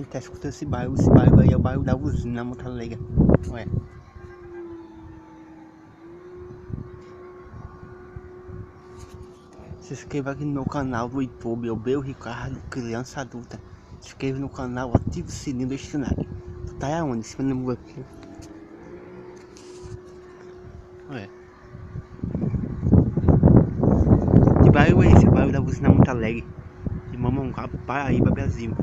gente tá escutando esse barulho aí é o barulho da usina muito alegre. Olha. Se inscreva aqui no meu canal do YouTube, Obreiro, Ricardo, criança, adulta. Se inscreva no canal, ative o sininho do sinal. Tu tá aonde? Em cima do muro aqui. Olha. Que barulho é esse? O barulho da usina muito alegre. De Mamanguape, Paraíba, Brasil.